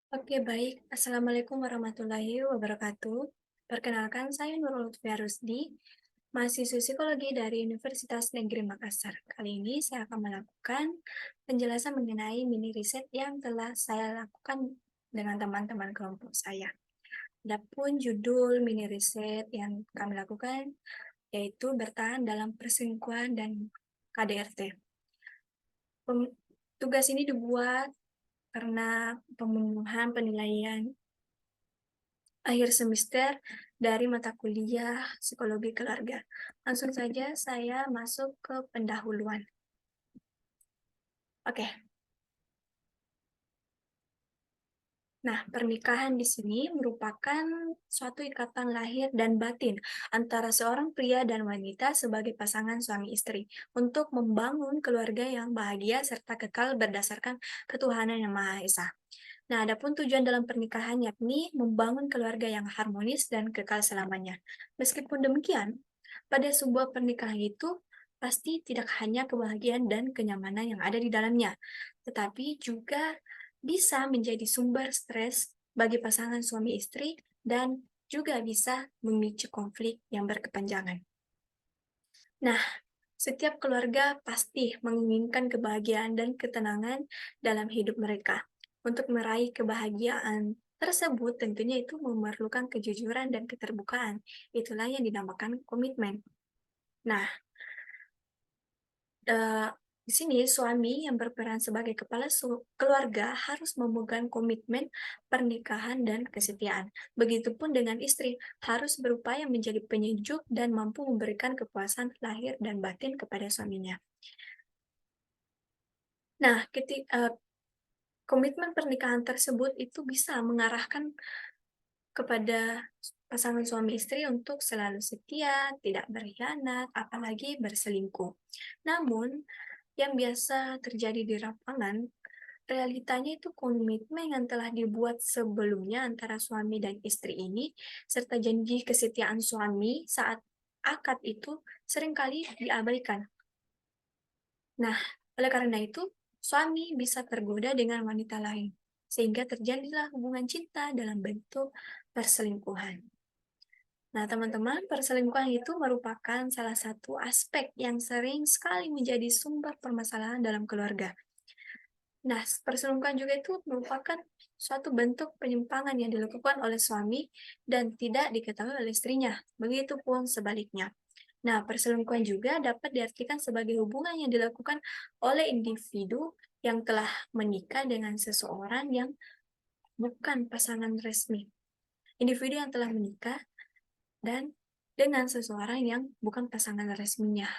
Oke, baik. Assalamualaikum warahmatullahi wabarakatuh. Perkenalkan, saya Nurul Lutfia Rusdi, mahasiswa psikologi dari Universitas Negeri Makassar. Kali ini saya akan melakukan penjelasan mengenai mini riset yang telah saya lakukan dengan teman-teman kelompok saya. Adapun judul mini riset yang kami lakukan yaitu bertahan dalam perselingkuhan dan KDRT. Tugas ini dibuat karena pemenuhan penilaian akhir semester dari mata kuliah psikologi keluarga. Langsung saja saya masuk ke pendahuluan. Oke, nah pernikahan di sini merupakan suatu ikatan lahir dan batin antara seorang pria dan wanita sebagai pasangan suami istri untuk membangun keluarga yang bahagia serta kekal berdasarkan ketuhanan yang Maha Esa. Nah, adapun tujuan dalam pernikahan yakni membangun keluarga yang harmonis dan kekal selamanya. Meskipun demikian, pada sebuah pernikahan itu pasti tidak hanya kebahagiaan dan kenyamanan yang ada di dalamnya, tetapi juga bisa menjadi sumber stres bagi pasangan suami istri dan juga bisa memicu konflik yang berkepanjangan. Nah, setiap keluarga pasti menginginkan kebahagiaan dan ketenangan dalam hidup mereka. Untuk meraih kebahagiaan tersebut tentunya itu memerlukan kejujuran dan keterbukaan. Itulah yang dinamakan komitmen. Nah, eh, di sini suami yang berperan sebagai kepala keluarga harus memegang komitmen pernikahan dan kesetiaan. Begitupun dengan istri, harus berupaya menjadi penyejuk dan mampu memberikan kepuasan lahir dan batin kepada suaminya. Nah, komitmen pernikahan tersebut itu bisa mengarahkan kepada pasangan suami istri untuk selalu setia, tidak berkhianat, apalagi berselingkuh. Namun, yang biasa terjadi di lapangan, realitanya itu komitmen yang telah dibuat sebelumnya antara suami dan istri ini, serta janji kesetiaan suami saat akad itu seringkali diabaikan. Nah, oleh karena itu, suami bisa tergoda dengan wanita lain, sehingga terjadilah hubungan cinta dalam bentuk perselingkuhan. Nah, teman-teman, perselingkuhan itu merupakan salah satu aspek yang sering sekali menjadi sumber permasalahan dalam keluarga. Nah, perselingkuhan juga itu merupakan suatu bentuk penyimpangan yang dilakukan oleh suami dan tidak diketahui oleh istrinya. Begitupun sebaliknya. Nah, perselingkuhan juga dapat diartikan sebagai hubungan yang dilakukan oleh individu yang telah menikah dengan seseorang yang bukan pasangan resmi. Individu yang telah menikah dan dengan seseorang yang bukan pasangan resminya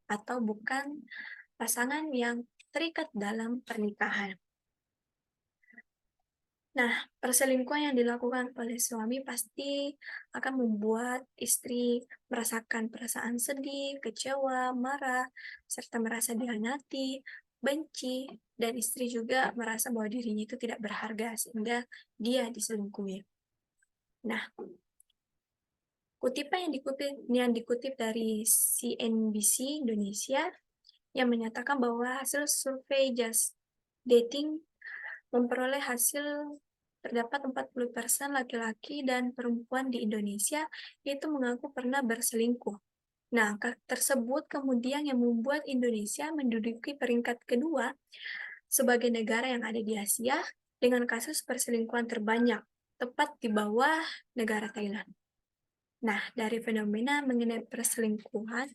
atau bukan pasangan yang terikat dalam pernikahan. Nah, perselingkuhan yang dilakukan oleh suami pasti akan membuat istri merasakan perasaan sedih, kecewa, marah, serta merasa dihianati, benci, dan istri juga merasa bahwa dirinya itu tidak berharga sehingga dia diselingkuhi. Nah, kutipan yang dikutip dari CNBC Indonesia yang menyatakan bahwa hasil survei Just Dating memperoleh hasil terdapat 40% laki-laki dan perempuan di Indonesia itu mengaku pernah berselingkuh. Nah, angka tersebut kemudian yang membuat Indonesia menduduki peringkat kedua sebagai negara yang ada di Asia dengan kasus perselingkuhan terbanyak, tepat di bawah negara Thailand. Nah, dari fenomena mengenai perselingkuhan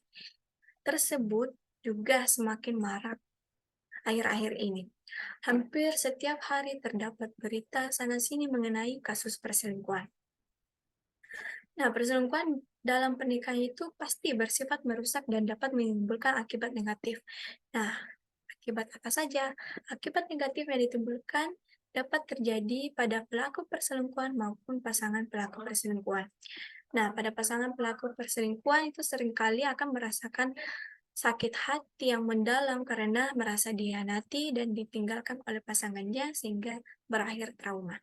tersebut juga semakin marak akhir-akhir ini. Hampir setiap hari terdapat berita sana-sini mengenai kasus perselingkuhan. Nah, perselingkuhan dalam pernikahan itu pasti bersifat merusak dan dapat menimbulkan akibat negatif. Nah, akibat apa saja? Akibat negatif yang ditimbulkan dapat terjadi pada pelaku perselingkuhan maupun pasangan pelaku perselingkuhan. Nah, pada pasangan pelaku perselingkuhan itu seringkali akan merasakan sakit hati yang mendalam karena merasa dihianati dan ditinggalkan oleh pasangannya sehingga berakhir trauma.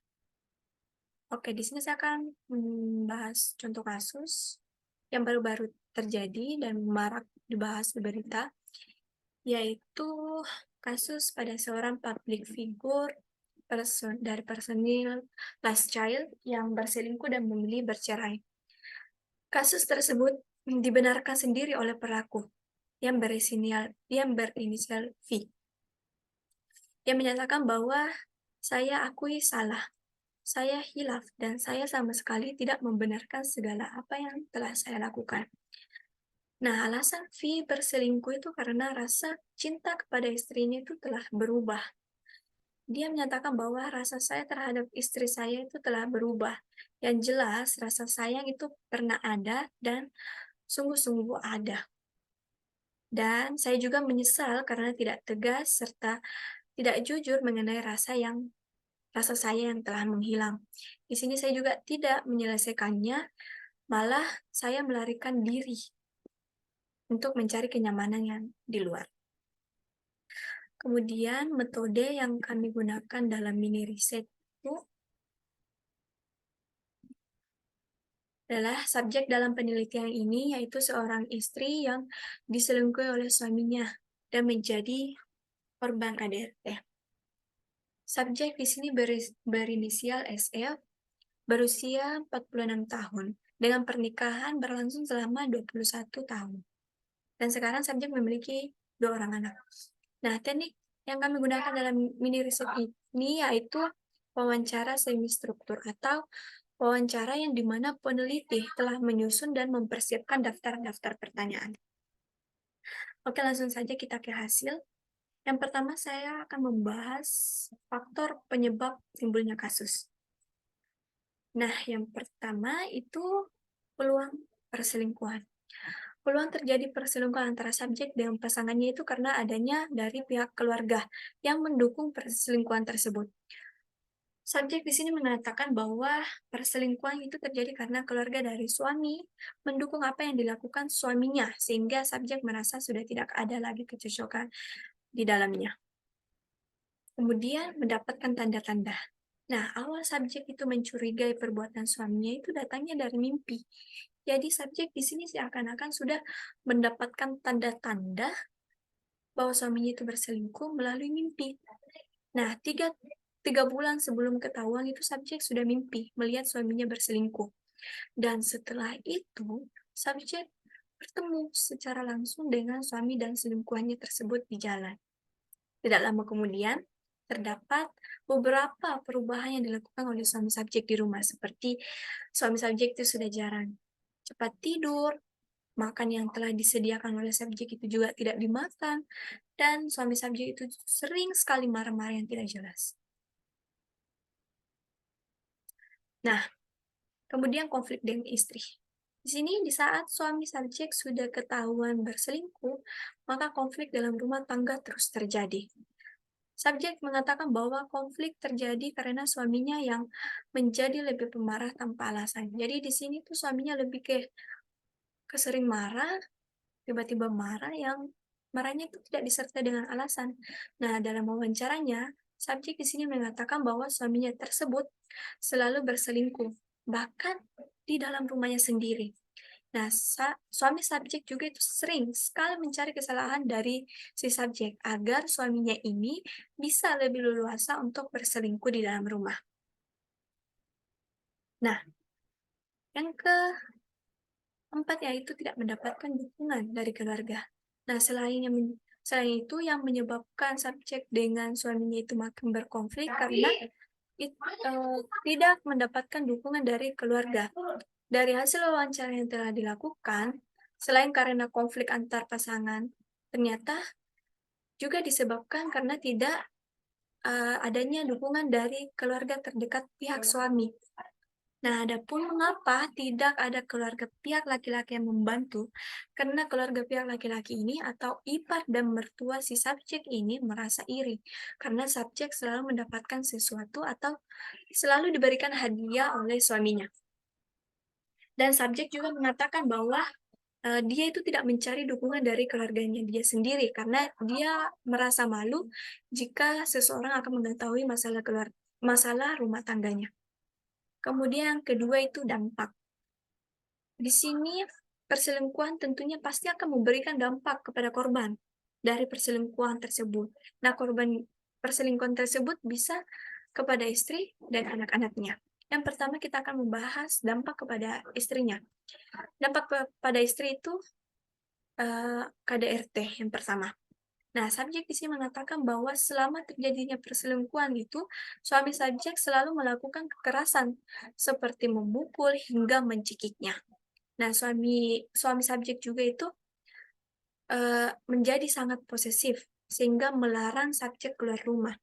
Oke, di sini saya akan membahas contoh kasus yang baru-baru terjadi dan marak dibahas di berita, yaitu kasus pada seorang public figure dari personil last child yang berselingkuh dan memilih bercerai. Kasus tersebut dibenarkan sendiri oleh pelaku yang berinisial V, yang menyatakan bahwa saya akui salah, saya hilaf, dan saya sama sekali tidak membenarkan segala apa yang telah saya lakukan. Nah, alasan V berselingkuh itu karena rasa cinta kepada istrinya itu telah berubah. Dia menyatakan bahwa rasa saya terhadap istri saya itu telah berubah. Yang jelas, rasa sayang itu pernah ada dan sungguh-sungguh ada. Dan saya juga menyesal karena tidak tegas serta tidak jujur mengenai rasa saya yang telah menghilang. Di sini saya juga tidak menyelesaikannya, malah saya melarikan diri untuk mencari kenyamanan yang di luar. Kemudian metode yang kami gunakan dalam mini riset itu adalah subjek dalam penelitian ini yaitu seorang istri yang diselingkuhi oleh suaminya dan menjadi korban KDRT. Subjek di sini berinisial SF, berusia 46 tahun, dengan pernikahan berlangsung selama 21 tahun. Dan sekarang subjek memiliki 2 orang anak. Nah, teknik yang kami gunakan dalam mini riset ini yaitu wawancara semi-struktur atau wawancara yang dimana peneliti telah menyusun dan mempersiapkan daftar-daftar pertanyaan. Oke, langsung saja kita ke hasil. Yang pertama, saya akan membahas faktor penyebab timbulnya kasus. Nah, yang pertama itu peluang perselingkuhan. Peluang terjadi perselingkuhan antara subjek dengan pasangannya itu karena adanya dari pihak keluarga yang mendukung perselingkuhan tersebut. Subjek di sini mengatakan bahwa perselingkuhan itu terjadi karena keluarga dari suami mendukung apa yang dilakukan suaminya, sehingga subjek merasa sudah tidak ada lagi kecocokan di dalamnya. Kemudian mendapatkan tanda-tanda. Nah, awal subjek itu mencurigai perbuatan suaminya itu datangnya dari mimpi. Jadi subjek di sini seakan-akan sudah mendapatkan tanda-tanda bahwa suaminya itu berselingkuh melalui mimpi. Nah, tiga bulan sebelum ketahuan itu subjek sudah mimpi melihat suaminya berselingkuh. Dan setelah itu, subjek bertemu secara langsung dengan suami dan selingkuhannya tersebut di jalan. Tidak lama kemudian, terdapat beberapa perubahan yang dilakukan oleh suami subjek di rumah, seperti suami subjek itu sudah jarang cepat tidur, makan yang telah disediakan oleh subjek itu juga tidak dimakan, dan suami subjek itu sering sekali marah-marah yang tidak jelas. Nah, kemudian konflik dengan istri. Di sini, di saat suami subjek sudah ketahuan berselingkuh, maka konflik dalam rumah tangga terus terjadi. Subjek mengatakan bahwa konflik terjadi karena suaminya yang menjadi lebih pemarah tanpa alasan. Jadi di sini tuh suaminya lebih kesering marah, tiba-tiba marah yang marahnya itu tidak disertai dengan alasan. Nah, dalam wawancaranya, subjek di sini mengatakan bahwa suaminya tersebut selalu berselingkuh, bahkan di dalam rumahnya sendiri. Nah, suami subjek juga itu sering sekali mencari kesalahan dari si subjek agar suaminya ini bisa lebih leluasa untuk berselingkuh di dalam rumah. Nah, yang keempat yaitu tidak mendapatkan dukungan dari keluarga. Nah, selain itu yang menyebabkan subjek dengan suaminya itu makin berkonflik karena tidak mendapatkan dukungan dari keluarga. Dari hasil wawancara yang telah dilakukan, selain karena konflik antar pasangan, ternyata juga disebabkan karena tidak adanya dukungan dari keluarga terdekat pihak suami. Nah, adapun mengapa tidak ada keluarga pihak laki-laki yang membantu? Karena keluarga pihak laki-laki ini atau ipar dan mertua si subjek ini merasa iri. Karena subjek selalu mendapatkan sesuatu atau selalu diberikan hadiah oleh suaminya. Dan subjek juga mengatakan bahwa dia itu tidak mencari dukungan dari keluarganya dia sendiri karena dia merasa malu jika seseorang akan mengetahui masalah rumah tangganya. Kemudian yang kedua itu dampak. Di sini perselingkuhan tentunya pasti akan memberikan dampak kepada korban dari perselingkuhan tersebut. Nah, korban perselingkuhan tersebut bisa kepada istri dan anak-anaknya. Yang pertama kita akan membahas dampak kepada istrinya. Dampak pada istri itu KDRT yang pertama. Nah, subjek di sini mengatakan bahwa selama terjadinya perselingkuhan itu, suami subjek selalu melakukan kekerasan seperti memukul hingga mencekiknya. Nah, suami suami subjek juga itu menjadi sangat posesif sehingga melarang subjek keluar rumah.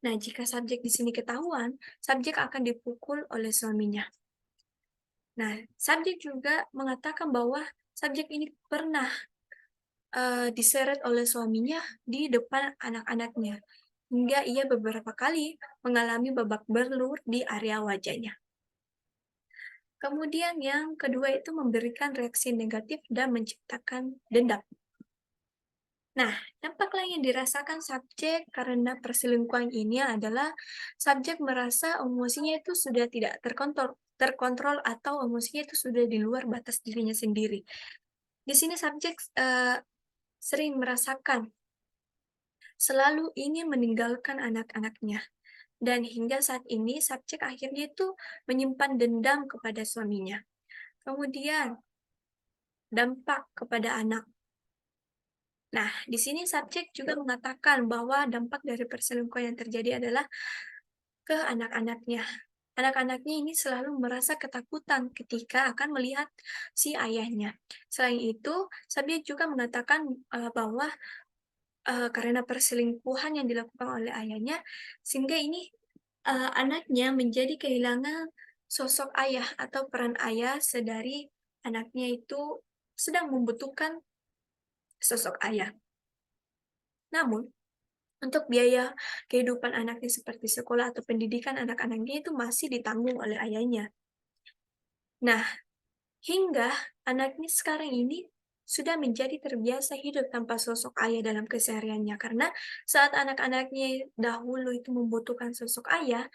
Nah, jika subjek di sini ketahuan, subjek akan dipukul oleh suaminya. Nah, subjek juga mengatakan bahwa subjek ini pernah diseret oleh suaminya di depan anak-anaknya, hingga ia beberapa kali mengalami babak belur di area wajahnya. Kemudian yang kedua itu memberikan reaksi negatif dan menciptakan dendam. Nah, dampak lain yang dirasakan subjek karena perselingkuhan ini adalah subjek merasa emosinya itu sudah tidak terkontrol atau emosinya itu sudah di luar batas dirinya sendiri. Di sini subjek sering merasakan selalu ingin meninggalkan anak-anaknya. Dan hingga saat ini subjek akhirnya itu menyimpan dendam kepada suaminya. Kemudian dampak kepada anak. Nah, di sini subjek juga mengatakan bahwa dampak dari perselingkuhan yang terjadi adalah ke anak-anaknya. Anak-anaknya ini selalu merasa ketakutan ketika akan melihat si ayahnya. Selain itu, subjek juga mengatakan bahwa karena perselingkuhan yang dilakukan oleh ayahnya, sehingga ini anaknya menjadi kehilangan sosok ayah atau peran ayah sedari anaknya itu sedang membutuhkan sosok ayah. Namun, untuk biaya kehidupan anaknya seperti sekolah atau pendidikan anak-anaknya itu masih ditanggung oleh ayahnya. Nah, hingga anaknya sekarang ini sudah menjadi terbiasa hidup tanpa sosok ayah dalam kesehariannya. Karena saat anak-anaknya dahulu itu membutuhkan sosok ayah,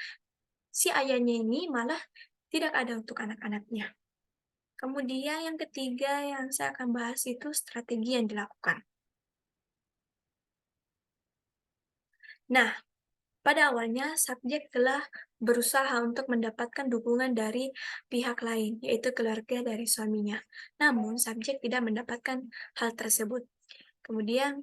si ayahnya ini malah tidak ada untuk anak-anaknya. Kemudian yang ketiga yang saya akan bahas itu strategi yang dilakukan. Nah, pada awalnya subjek telah berusaha untuk mendapatkan dukungan dari pihak lain, yaitu keluarga dari suaminya. Namun, subjek tidak mendapatkan hal tersebut. Kemudian,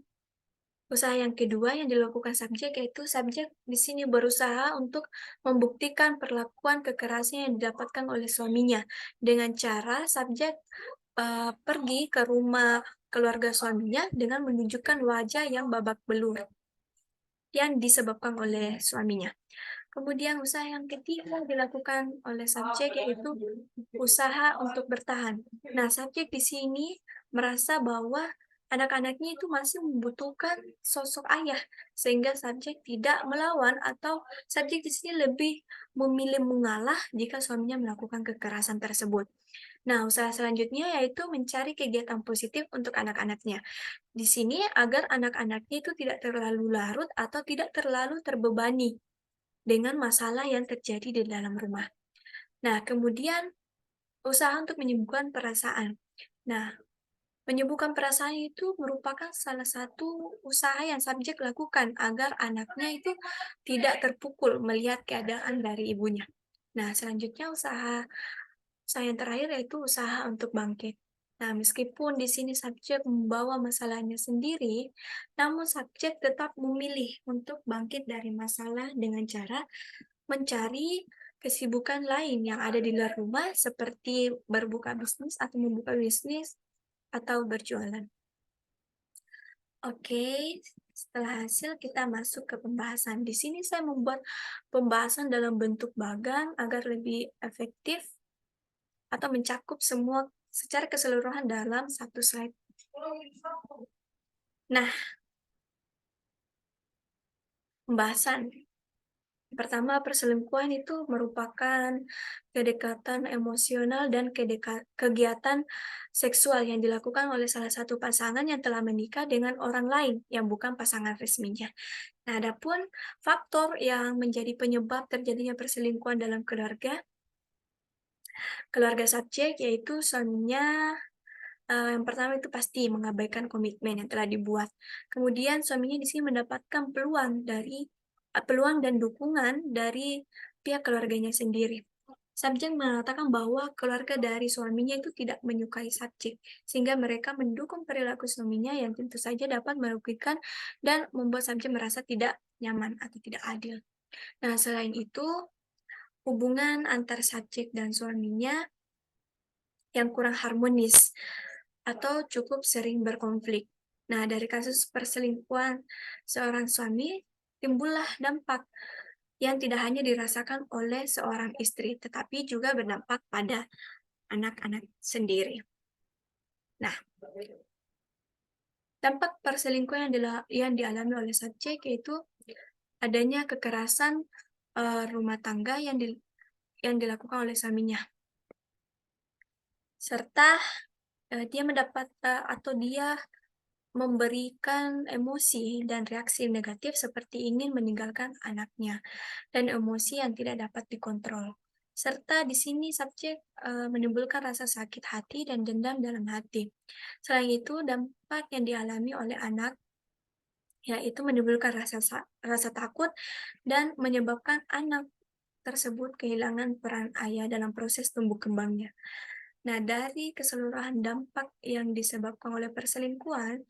usaha yang kedua yang dilakukan subjek yaitu subjek di sini berusaha untuk membuktikan perlakuan kekerasan yang didapatkan oleh suaminya dengan cara subjek pergi ke rumah keluarga suaminya dengan menunjukkan wajah yang babak belur yang disebabkan oleh suaminya. Kemudian usaha yang ketiga dilakukan oleh subjek yaitu usaha untuk bertahan. Nah, subjek di sini merasa bahwa anak-anaknya itu masih membutuhkan sosok ayah, sehingga subjek tidak melawan atau subjek di sini lebih memilih mengalah jika suaminya melakukan kekerasan tersebut. Nah, usaha selanjutnya yaitu mencari kegiatan positif untuk anak-anaknya. Di sini agar anak-anaknya itu tidak terlalu larut atau tidak terlalu terbebani dengan masalah yang terjadi di dalam rumah. Nah, kemudian usaha untuk menyembuhkan perasaan. Nah, menyembuhkan perasaan itu merupakan salah satu usaha yang subjek lakukan agar anaknya itu tidak terpukul melihat keadaan dari ibunya. Nah, selanjutnya usaha yang terakhir yaitu usaha untuk bangkit. Nah, meskipun di sini subjek membawa masalahnya sendiri, namun subjek tetap memilih untuk bangkit dari masalah dengan cara mencari kesibukan lain yang ada di luar rumah seperti berbuka bisnis atau membuka bisnis atau berjualan. Oke, setelah hasil kita masuk ke pembahasan. Di sini saya membuat pembahasan dalam bentuk bagan agar lebih efektif atau mencakup semua secara keseluruhan dalam satu slide. Nah, pembahasan. Pertama, perselingkuhan itu merupakan kedekatan emosional dan kegiatan seksual yang dilakukan oleh salah satu pasangan yang telah menikah dengan orang lain yang bukan pasangan resminya. Nah, adapun faktor yang menjadi penyebab terjadinya perselingkuhan dalam keluarga subjek yaitu suaminya yang pertama itu pasti mengabaikan komitmen yang telah dibuat. Kemudian suaminya di sini mendapatkan peluang dari peluang dan dukungan dari pihak keluarganya sendiri. Subjek mengatakan bahwa keluarga dari suaminya itu tidak menyukai subjek, sehingga mereka mendukung perilaku suaminya yang tentu saja dapat merugikan dan membuat subjek merasa tidak nyaman atau tidak adil. Nah, selain itu, hubungan antar subjek dan suaminya yang kurang harmonis atau cukup sering berkonflik. Nah, dari kasus perselingkuhan seorang suami, timbullah dampak yang tidak hanya dirasakan oleh seorang istri, tetapi juga berdampak pada anak-anak sendiri. Nah, dampak perselingkuhan yang dialami oleh subjek yaitu adanya kekerasan rumah tangga yang dilakukan oleh suaminya, serta dia mendapat atau dia memberikan emosi dan reaksi negatif seperti ingin meninggalkan anaknya dan emosi yang tidak dapat dikontrol. Serta di sini subjek menimbulkan rasa sakit hati dan dendam dalam hati. Selain itu, dampak yang dialami oleh anak yaitu menimbulkan rasa takut dan menyebabkan anak tersebut kehilangan peran ayah dalam proses tumbuh kembangnya. Nah, dari keseluruhan dampak yang disebabkan oleh perselingkuhan,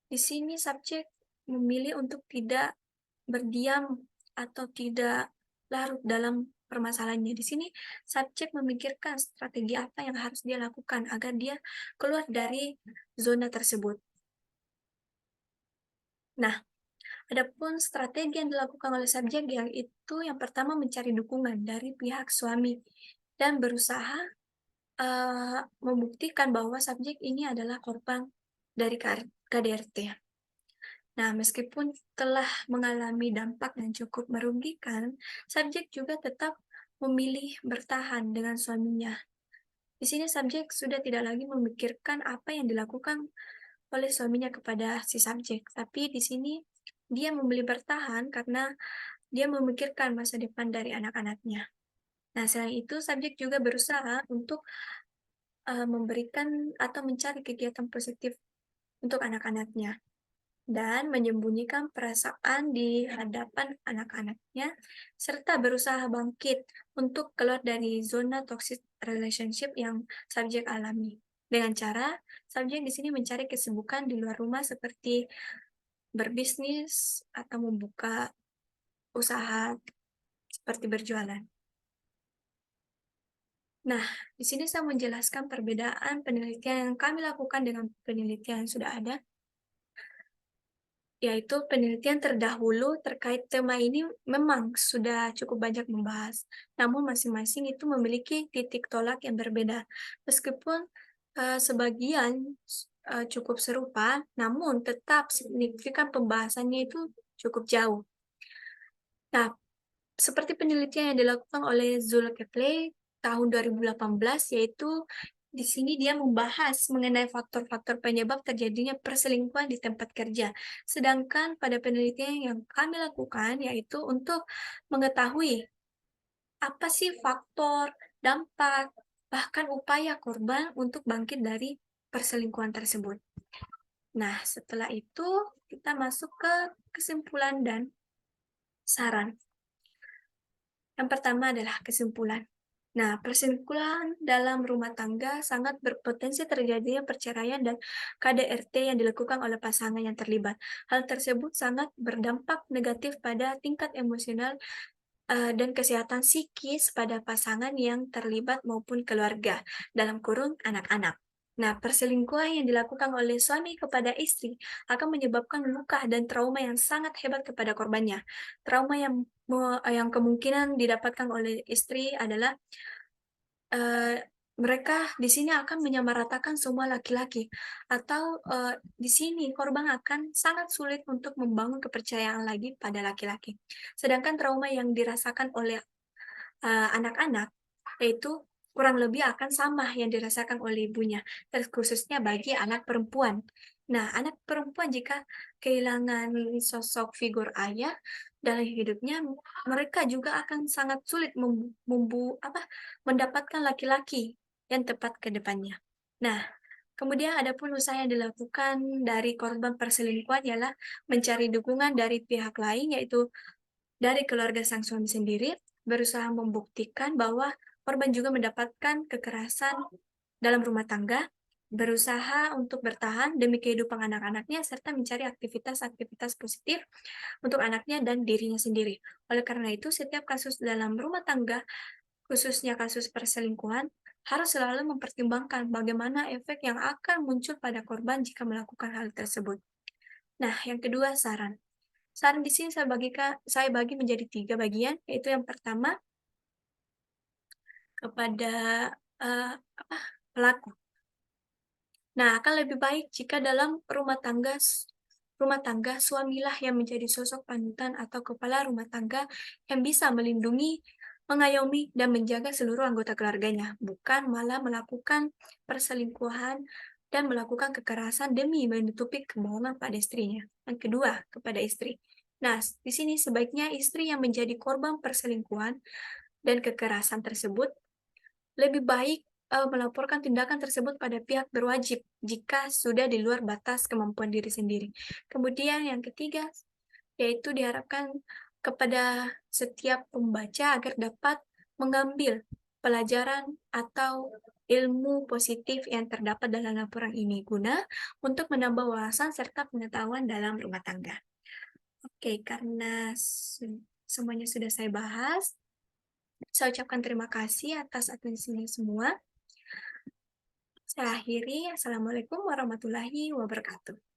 di sini subjek memilih untuk tidak berdiam atau tidak larut dalam permasalahannya. Di sini subjek memikirkan strategi apa yang harus dia lakukan agar dia keluar dari zona tersebut. Nah, adapun strategi yang dilakukan oleh subjek yang pertama mencari dukungan dari pihak suami dan berusaha membuktikan bahwa subjek ini adalah korban dari KDRT. Nah, meskipun telah mengalami dampak yang cukup merugikan, subjek juga tetap memilih bertahan dengan suaminya. Di sini subjek sudah tidak lagi memikirkan apa yang dilakukan oleh suaminya kepada si subjek, tapi di sini dia memilih bertahan karena dia memikirkan masa depan dari anak-anaknya. Nah, selain itu subjek juga berusaha untuk memberikan atau mencari kegiatan positif untuk anak-anaknya dan menyembunyikan perasaan di hadapan anak-anaknya, serta berusaha bangkit untuk keluar dari zona toxic relationship yang subjek alami. Dengan cara, subjek di sini mencari kesibukan di luar rumah seperti berbisnis atau membuka usaha seperti berjualan. Nah, di sini saya menjelaskan perbedaan penelitian yang kami lakukan dengan penelitian yang sudah ada, yaitu penelitian terdahulu terkait tema ini memang sudah cukup banyak membahas, namun masing-masing itu memiliki titik tolak yang berbeda. Meskipun sebagian cukup serupa, namun tetap signifikan pembahasannya itu cukup jauh. Nah, seperti penelitian yang dilakukan oleh Zulkifli tahun 2018, yaitu di sini dia membahas mengenai faktor-faktor penyebab terjadinya perselingkuhan di tempat kerja. Sedangkan pada penelitian yang kami lakukan, yaitu untuk mengetahui apa sih faktor, dampak, bahkan upaya korban untuk bangkit dari perselingkuhan tersebut. Nah, setelah itu kita masuk ke kesimpulan dan saran. Yang pertama adalah kesimpulan. Nah, perselingkuhan dalam rumah tangga sangat berpotensi terjadinya perceraian dan KDRT yang dilakukan oleh pasangan yang terlibat. Hal tersebut sangat berdampak negatif pada tingkat emosional dan kesehatan psikis pada pasangan yang terlibat maupun keluarga, dalam kurung anak-anak. Nah, perselingkuhan yang dilakukan oleh suami kepada istri akan menyebabkan luka dan trauma yang sangat hebat kepada korbannya. Trauma yang kemungkinan didapatkan oleh istri adalah mereka di sini akan menyamaratakan semua laki-laki, atau di sini korban akan sangat sulit untuk membangun kepercayaan lagi pada laki-laki. Sedangkan trauma yang dirasakan oleh anak-anak, yaitu kurang lebih akan sama yang dirasakan oleh ibunya, terkhususnya bagi anak perempuan. Nah, anak perempuan jika kehilangan sosok figur ayah dalam hidupnya, mereka juga akan sangat sulit mendapatkan laki-laki yang tepat ke depannya. Nah, kemudian ada pun usaha yang dilakukan dari korban perselingkuhan ialah mencari dukungan dari pihak lain, yaitu dari keluarga sang suami sendiri berusaha membuktikan bahwa korban juga mendapatkan kekerasan dalam rumah tangga, berusaha untuk bertahan demi kehidupan anak-anaknya, serta mencari aktivitas-aktivitas positif untuk anaknya dan dirinya sendiri. Oleh karena itu, setiap kasus dalam rumah tangga, khususnya kasus perselingkuhan, harus selalu mempertimbangkan bagaimana efek yang akan muncul pada korban jika melakukan hal tersebut. Nah, yang kedua, saran. Saran di sini saya bagi menjadi 3 bagian, yaitu yang pertama kepada, apa, pelaku. Nah, akan lebih baik jika dalam rumah tangga suamilah yang menjadi sosok panutan atau kepala rumah tangga yang bisa melindungi, mengayomi, dan menjaga seluruh anggota keluarganya, bukan malah melakukan perselingkuhan dan melakukan kekerasan demi menutupi kebohongan pada istrinya. Yang kedua, kepada istri. Nah, di sini sebaiknya istri yang menjadi korban perselingkuhan dan kekerasan tersebut lebih baik, melaporkan tindakan tersebut pada pihak berwajib jika sudah di luar batas kemampuan diri sendiri. Kemudian yang ketiga, yaitu diharapkan kepada setiap pembaca agar dapat mengambil pelajaran atau ilmu positif yang terdapat dalam laporan ini, guna untuk menambah wawasan serta pengetahuan dalam rumah tangga. Oke, karena semuanya sudah saya bahas, saya ucapkan terima kasih atas atensinya semua. Saya akhiri, assalamualaikum warahmatullahi wabarakatuh.